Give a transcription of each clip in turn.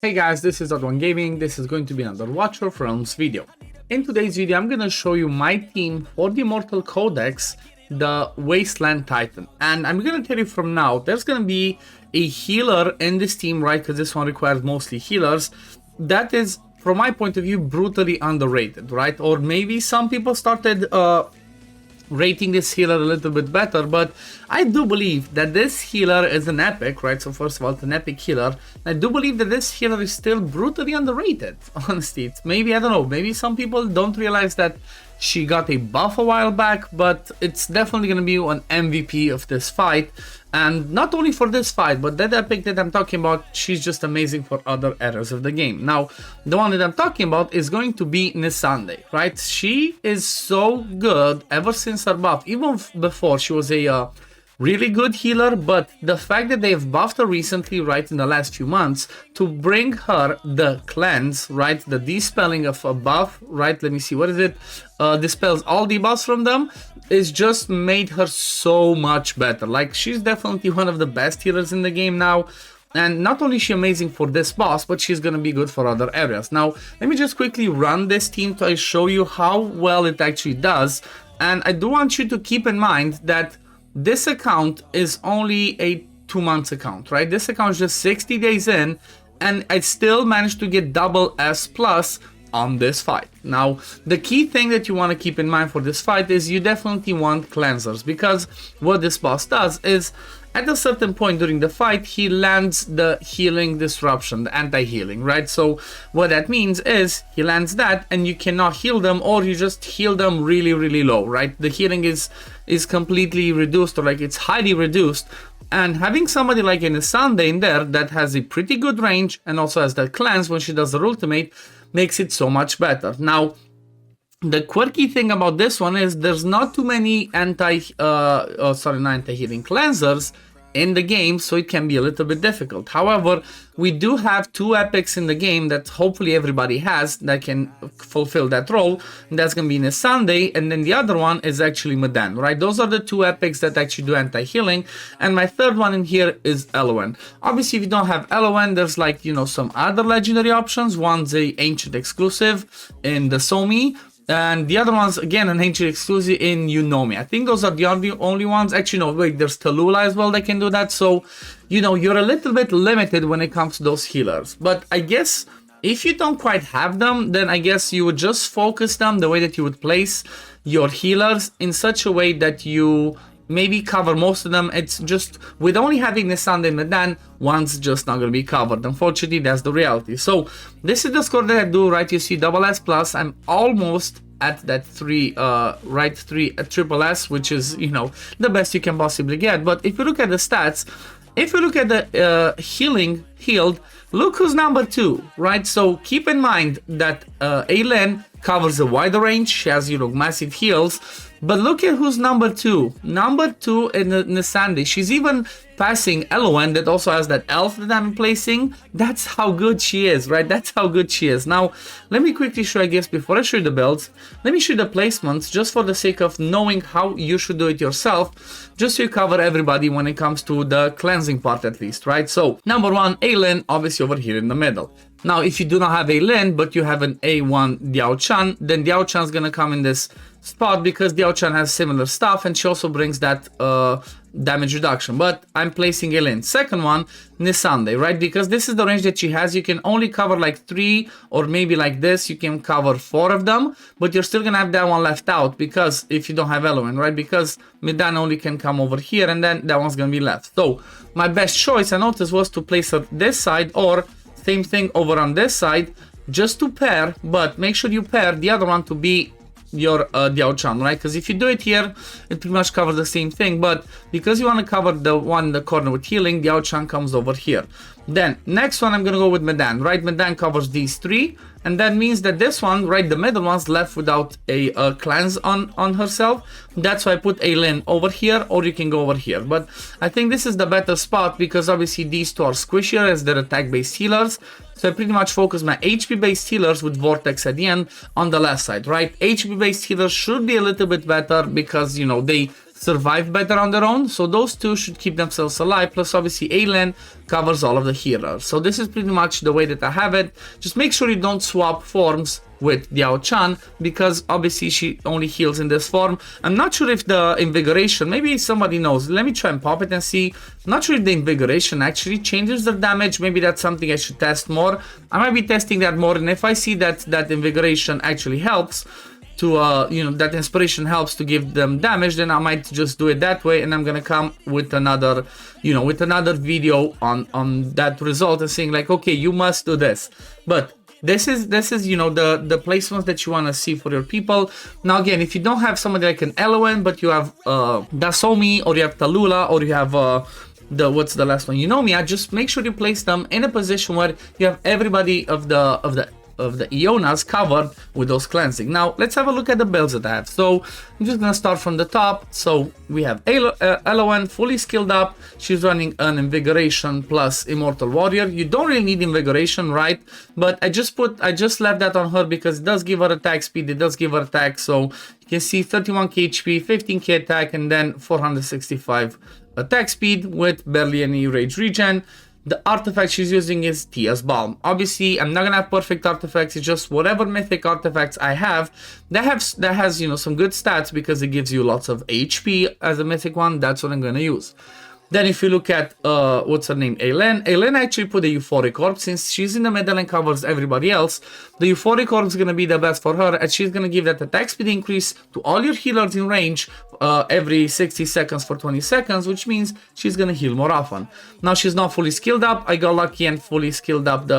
Hey guys, this is OddOneGaming. This is going to be another Watch Your Realms video. In today's video, I'm going to show you my team for the Immortal Codex, the Wasteland Titan. And I'm going to tell you from now, there's going to be a healer in this team, right? Because this one requires mostly healers. That is, from my point of view, brutally underrated, right? Or maybe some people started rating this healer a little bit better, but I do believe that this healer is an epic, right? So first of all, it's an epic healer. I do believe that this healer is still brutally underrated, honestly. It's maybe, I don't know, maybe some people don't realize that she got a buff a while back, but it's definitely going to be an MVP of this fight. And not only for this fight, but that epic that I'm talking about, she's just amazing for other areas of the game. Now, the one that I'm talking about is going to be Nisande, right? She is so good ever since her buff. Even before, she was a really good healer, but the fact that they've buffed her recently, right, in the last few months, to bring her the cleanse, right, the dispelling of a buff, right, let me see, what is it, dispels all debuffs from them, is just made her so much better. Like, she's definitely one of the best healers in the game now. And not only is she amazing for this boss, but she's gonna be good for other areas. Now, let me just quickly run this team to show you how well it actually does. And I do want you to keep in mind that this account is only a 2 months account, right? This account is just 60 days in, and I still managed to get double S plus on this fight. Now, the key thing that you want to keep in mind for this fight is you definitely want cleansers, because what this boss does is at a certain point during the fight, he lands the healing disruption, the anti-healing, right? So what that means is he lands that and you cannot heal them, or you just heal them really, really low, right? The healing is completely reduced, or like it's highly reduced. And having somebody like in Nisande in there that has a pretty good range and also has that cleanse when she does her ultimate makes it so much better. Now, the quirky thing about this one is there's not too many anti-healing cleansers in the game, so it can be a little bit difficult. However, we do have 2 epics in the game that hopefully everybody has that can fulfill that role. And that's gonna be Nisande, and then the other one is actually Medan, right? Those are the 2 epics that actually do anti-healing. And my third one in here is Elowen. Obviously, if you don't have Elowen, there's like, you know, some other legendary options. One's a ancient exclusive in the Somi, and the other one's, again, an ancient exclusive in Unomi. I think those are the only ones. Actually, no, wait, there's Tallulah as well that can do that. So, you know, you're a little bit limited when it comes to those healers. But I guess if you don't quite have them, then I guess you would just focus them the way that you would place your healers in such a way that you maybe cover most of them. It's just, with only having Nisande and Medan, one's just not going to be covered. Unfortunately, that's the reality. So this is the score that I do, right? You see double S plus. I'm almost at that triple S, which is, you know, the best you can possibly get. But if you look at the stats, if you look at the healed, look who's number 2, right? So keep in mind that Aylin covers a wider range. She has, you know, massive heals. But look at who's number 2. Number 2 in Nisande. She's even passing Elowen that also has that elf that I'm placing. That's how good she is, right? That's how good she is. Now, let me quickly show, I guess, before I show you the builds, let me show you the placements just for the sake of knowing how you should do it yourself, just so you cover everybody when it comes to the cleansing part at least, right? So, number 1, Aylin, obviously over here in the middle. Now, if you do not have Aylin, but you have an A1 Diao Chan, then Diao Chan's gonna come in this spot because Diao Chan has similar stuff and she also brings that damage reduction. But I'm placing Aylin. Second one, Nisande, right? Because this is the range that she has. You can only cover like 3, or maybe like this, you can cover 4 of them, but you're still gonna have that one left out because if you don't have Elowen, right? Because Medan only can come over here and then that one's gonna be left. So my best choice, I noticed, was to place her this side, or same thing over on this side, just to pair, but make sure you pair the other one to be your Diao Chan, right? Because if you do it here, it pretty much covers the same thing, but because you want to cover the one in the corner with healing, Diao Chan comes over here. Then, next one, I'm going to go with Medan, right? Medan covers these 3, and that means that this one, right, the middle one's left without a cleanse on herself. That's why I put Aylin over here, or you can go over here. But I think this is the better spot because obviously these 2 are squishier as they're attack-based healers. So I pretty much focus my HP-based healers with Vortex at the end on the left side, right? HP-based healers should be a little bit better because, you know, they survive better on their own. So those two should keep themselves alive. Plus, obviously, Alan covers all of the healers. So this is pretty much the way that I have it. Just make sure you don't swap forms with Diao Chan, because obviously she only heals in this form. I'm not sure if the invigoration, maybe somebody knows. Let me try and pop it and see. I'm not sure if the invigoration actually changes the damage. Maybe that's something I should test more. I might be testing that more, and if I see that that invigoration actually helps to that inspiration helps to give them damage, then I might just do it that way, and I'm gonna come with another video on that result and saying like, okay, you must do this. But this is the placements that you want to see for your people. Now again, if you don't have somebody like an Elowen, but you have Dasomi, or you have Tallulah, or you have what's the last one, Eunomia, just make sure you place them in a position where you have everybody of the Ionas covered with those cleansing. Now let's have a look at the builds that I have. So I'm just gonna start from the top. So we have Elowen fully skilled up. She's running an invigoration plus immortal warrior. You don't really need invigoration, right? But I just left that on her because it does give her attack speed, it does give her attack. So you can see 31k HP, 15k attack, and then 465 attack speed with barely any rage regen. The artifact she's using is Tia's Balm. Obviously, I'm not gonna have perfect artifacts. It's just whatever mythic artifacts I have that has some good stats, because it gives you lots of HP as a mythic one. That's what I'm gonna use. Then if you look at, what's her name, Aileen actually put a Euphoric Orb. Since she's in the middle and covers everybody else, the Euphoric Orb is going to be the best for her, and she's going to give that attack speed increase to all your healers in range every 60 seconds for 20 seconds, which means she's going to heal more often. Now, she's not fully skilled up. I got lucky and fully skilled up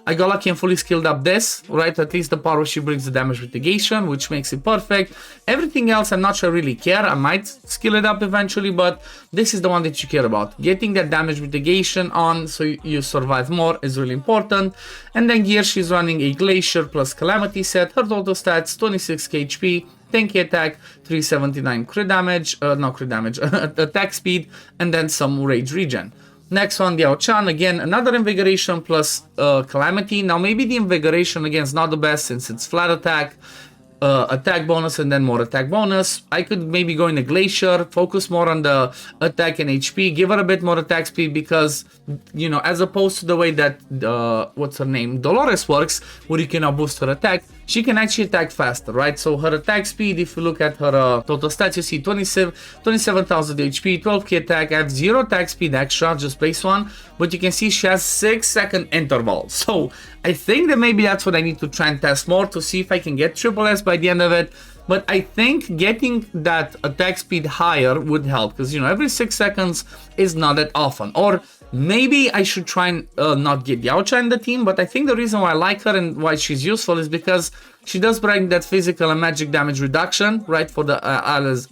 I got lucky and fully skilled up this, right? At least the power she brings the damage mitigation, which makes it perfect. Everything else, I'm not sure I really care. I might skill it up eventually, but this is the one that you care about. Getting that damage mitigation on so you survive more is really important. And then gear, she's running a Glacier plus Calamity set. Her total stats, 26k HP, 10k attack, 379 attack speed, and then some rage regen. Next one, Diao Chan, again, another invigoration plus Calamity. Now, maybe the invigoration, again, is not the best since it's flat attack, attack bonus, and then more attack bonus. I could maybe go in a Glacier, focus more on the attack and HP, give her a bit more attack speed, because, as opposed to the way that, what's her name, Dolores works, where you cannot boost her attack, she can actually attack faster, right? So her attack speed, if you look at her total stats, you see 27,000 HP, 12k attack. I have 0 attack speed extra, just base one, but you can see she has 6-second interval. So I think that maybe that's what I need to try and test more to see if I can get triple S by the end of it. But I think getting that attack speed higher would help, because, every 6 seconds is not that often. Or maybe I should try and not get Yaocha in the team, but I think the reason why I like her and why she's useful is because she does bring that physical and magic damage reduction, right, for the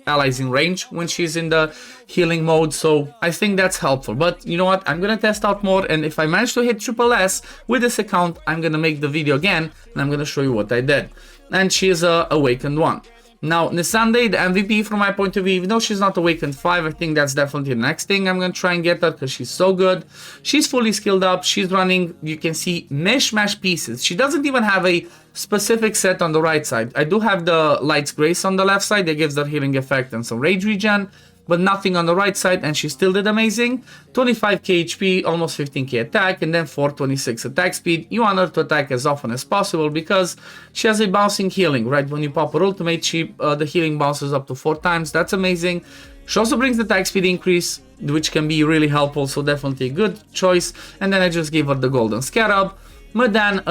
allies in range when she's in the healing mode. So I think that's helpful. But you know what? I'm going to test out more, and if I manage to hit triple S with this account, I'm going to make the video again, and I'm going to show you what I did. And she is a Awakened 1. Now, Nisande, the MVP from my point of view, even though she's not Awakened 5, I think that's definitely the next thing I'm going to try and get her, because she's so good. She's fully skilled up. She's running, you can see, mishmash pieces. She doesn't even have a specific set on the right side. I do have the Light's Grace on the left side that gives her healing effect and some rage regen, but nothing on the right side, and she still did amazing. 25k HP, almost 15k attack, and then 426 attack speed. You want her to attack as often as possible because she has a bouncing healing, right? When you pop her ultimate, the healing bounces up to 4 times. That's amazing. She also brings the attack speed increase, which can be really helpful, so definitely a good choice. And then I just gave her the Golden Scarab. Madan,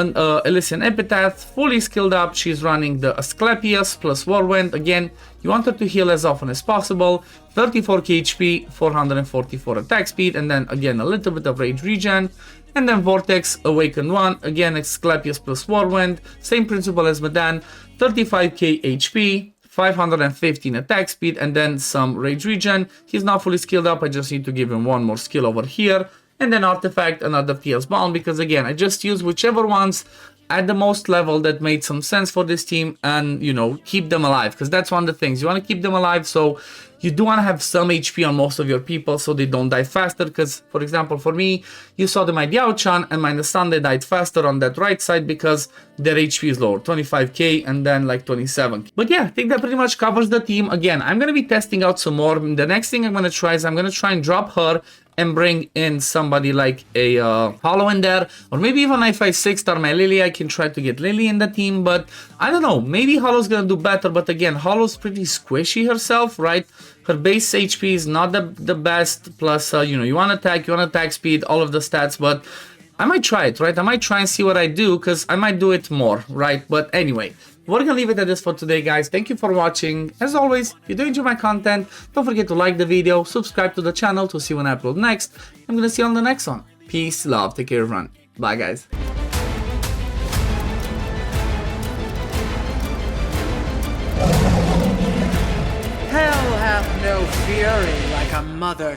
Elysian Epitaph, fully skilled up. She's running the Asclepius plus Whirlwind. Again, you want her to heal as often as possible. 34k HP, 444 attack speed, and then again a little bit of rage regen. And then Vortex, Awakened 1, again Asclepius plus Whirlwind, same principle as Madan, 35k HP, 515 attack speed, and then some rage regen. He's not fully skilled up, I just need to give him one more skill over here. And then Artifact, another Tia's Balm, because again, I just use whichever ones at the most level that made some sense for this team and, keep them alive. Because that's one of the things. You want to keep them alive, so you do want to have some HP on most of your people so they don't die faster, because, for example, for me, you saw that my Diao-chan and my Nassan, they died faster on that right side because their HP is lower, 25k and then like 27k. But yeah, I think that pretty much covers the team. Again, I'm going to be testing out some more. The next thing I'm going to try is I'm going to try and drop her and bring in somebody like a Hollow in there, or maybe even if I 6-star my Lily, I can try to get Lily in the team, but I don't know, maybe Hollow's gonna do better. But again, Hollow's pretty squishy herself, right? Her base HP is not the best, plus you know, you want attack speed, all of the stats, but I might try it, right? I might try and see what I do, because I might do it more, right? But anyway, we're gonna leave it at this for today, guys. Thank you for watching. As always, if you do enjoy my content, don't forget to like the video, subscribe to the channel to see when I upload next. I'm gonna see you on the next one. Peace, love, take care, everyone. Bye, guys. Hell hath no fury like a mother